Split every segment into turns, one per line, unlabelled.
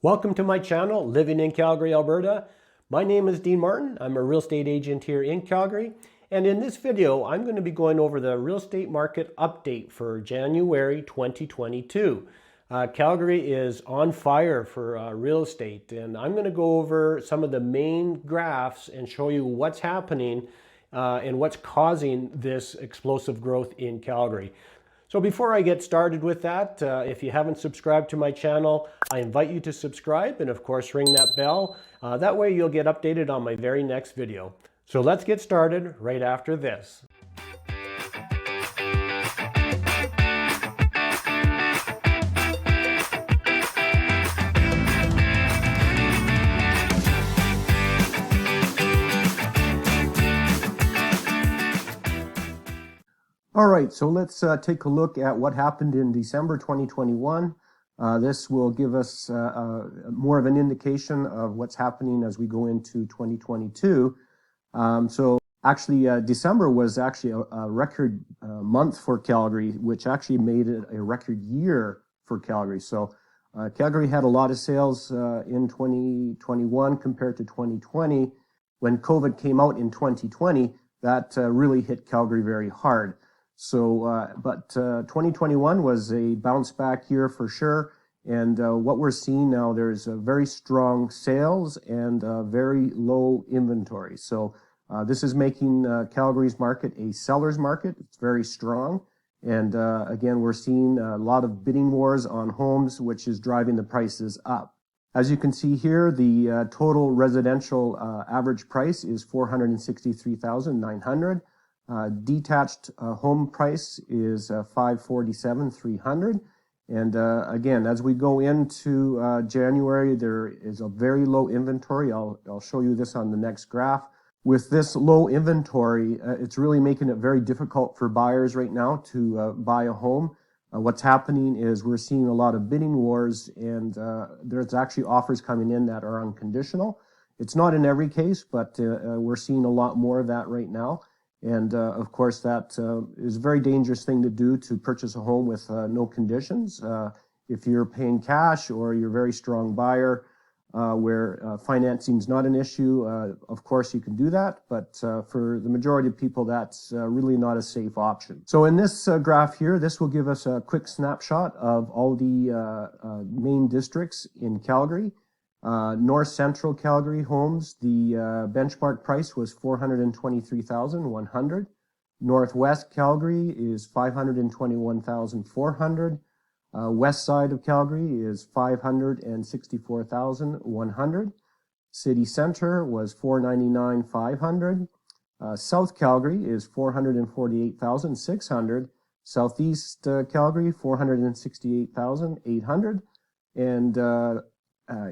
Welcome to my channel, Living in Calgary, Alberta. My name is Dean Martin. I'm a real estate agent here in Calgary. And in this video, I'm going to be going over the real estate market update for January 2022. Calgary is on fire for real estate, and I'm going to go over some of the main graphs and show you what's happening and what's causing this explosive growth in Calgary. So before I get started with that, if you haven't subscribed to my channel, I invite you to subscribe and of course ring that bell. That way you'll get updated on my very next video. So let's get started right after this. All right, so let's take a look at what happened in December 2021. This will give us more of an indication of what's happening as we go into 2022. So actually, December was actually a record month for Calgary, which actually made it a record year for Calgary. So Calgary had a lot of sales in 2021 compared to 2020. When COVID came out in 2020, that really hit Calgary very hard. So, but 2021 was a bounce back year for sure. And what we're seeing now, there's a very strong sales and very low inventory. So this is making Calgary's market a seller's market. It's very strong. And again, we're seeing a lot of bidding wars on homes, which is driving the prices up. As you can see here, the total residential average price is $463,900. Detached home price is $547,300. And again, as we go into January, there is a very low inventory. I'll show you this on the next graph. With this low inventory, it's really making it very difficult for buyers right now to buy a home. What's happening is we're seeing a lot of bidding wars, and there's actually offers coming in that are unconditional. It's not in every case, but we're seeing a lot more of that right now. And of course, that is a very dangerous thing to do, to purchase a home with no conditions. If you're paying cash or you're a very strong buyer where financing is not an issue, of course you can do that. But for the majority of people, that's really not a safe option. So in this graph here, this will give us a quick snapshot of all the main districts in Calgary. North Central Calgary homes, the benchmark price was $423,100. Northwest Calgary is $521,400. West side of Calgary is $564,100. City Center was $499,500. South Calgary is $448,600. Southeast Calgary $468,800. And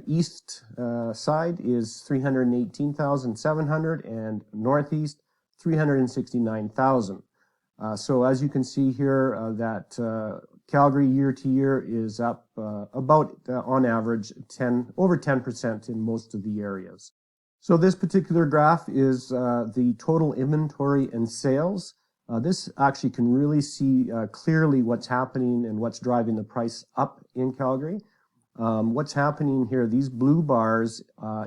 east side is $318,700, and northeast $369,000. So as you can see here, that Calgary year to year is up about on average over 10% in most of the areas. So this particular graph is the total inventory and sales. This actually can really see clearly what's happening and what's driving the price up in Calgary. What's happening here, these blue bars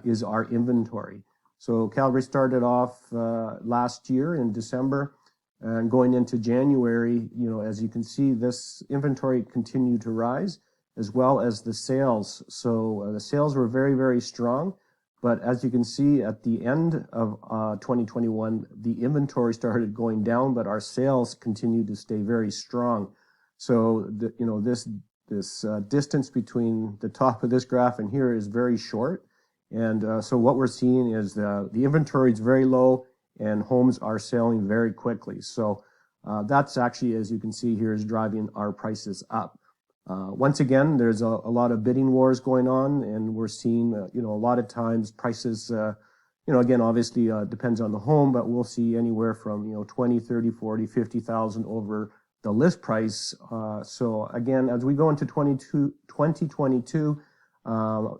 is our inventory. So Calgary started off last year in December, and going into January, as you can see, this inventory continued to rise, as well as the sales. So the sales were very, very strong. But as you can see, at the end of 2021, the inventory started going down, but our sales continued to stay very strong. So this distance between the top of this graph and here is very short. And so what we're seeing is the inventory is very low and homes are selling very quickly. So that's actually, as you can see here, is driving our prices up. Once again, there's a lot of bidding wars going on, and we're seeing, a lot of times prices, again, obviously depends on the home, but we'll see anywhere from, 20, 30, 40, 50,000 over the list price. So again, as we go into 2022,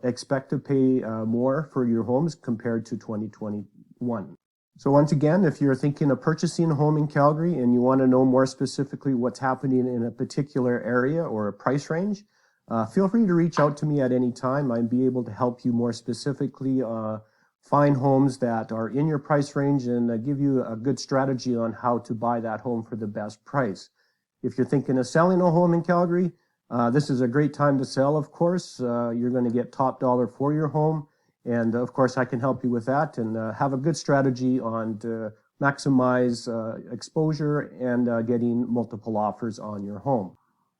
expect to pay more for your homes compared to 2021. So once again, if you're thinking of purchasing a home in Calgary and you want to know more specifically what's happening in a particular area or a price range, feel free to reach out to me at any time. I'd be able to help you more specifically find homes that are in your price range and give you a good strategy on how to buy that home for the best price. If you're thinking of selling a home in Calgary, this is a great time to sell, of course. You're going to get top dollar for your home. And of course, I can help you with that and have a good strategy on to maximize exposure and getting multiple offers on your home.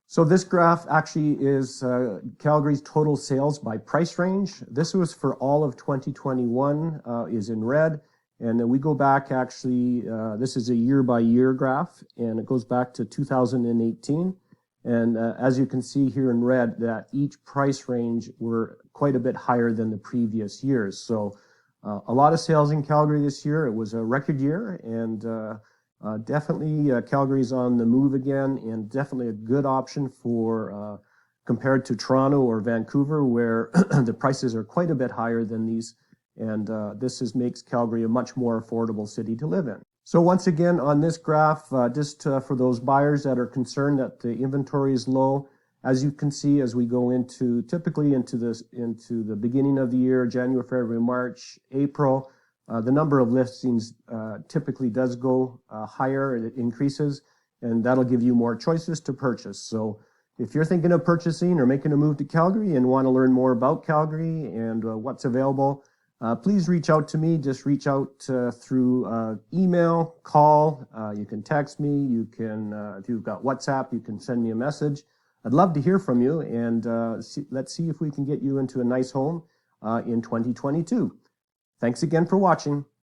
So this graph actually is Calgary's total sales by price range. This was for all of 2021, is in red. And then we go back actually, this is a year by year graph, and it goes back to 2018. And as you can see here in red, that each price range were quite a bit higher than the previous years. So a lot of sales in Calgary this year. It was a record year, and definitely Calgary's on the move again, and definitely a good option for compared to Toronto or Vancouver, where the prices are quite a bit higher than these. And this makes Calgary a much more affordable city to live in. So once again, on this graph, for those buyers that are concerned that the inventory is low, as you can see, as we go typically into the beginning of the year, January, February, March, April, the number of listings typically does go higher, it increases, and that'll give you more choices to purchase. So if you're thinking of purchasing or making a move to Calgary and want to learn more about Calgary and what's available, please reach out to me. Just reach out through email, call. You can text me. You can, if you've got WhatsApp, you can send me a message. I'd love to hear from you, and let's see if we can get you into a nice home in 2022. Thanks again for watching.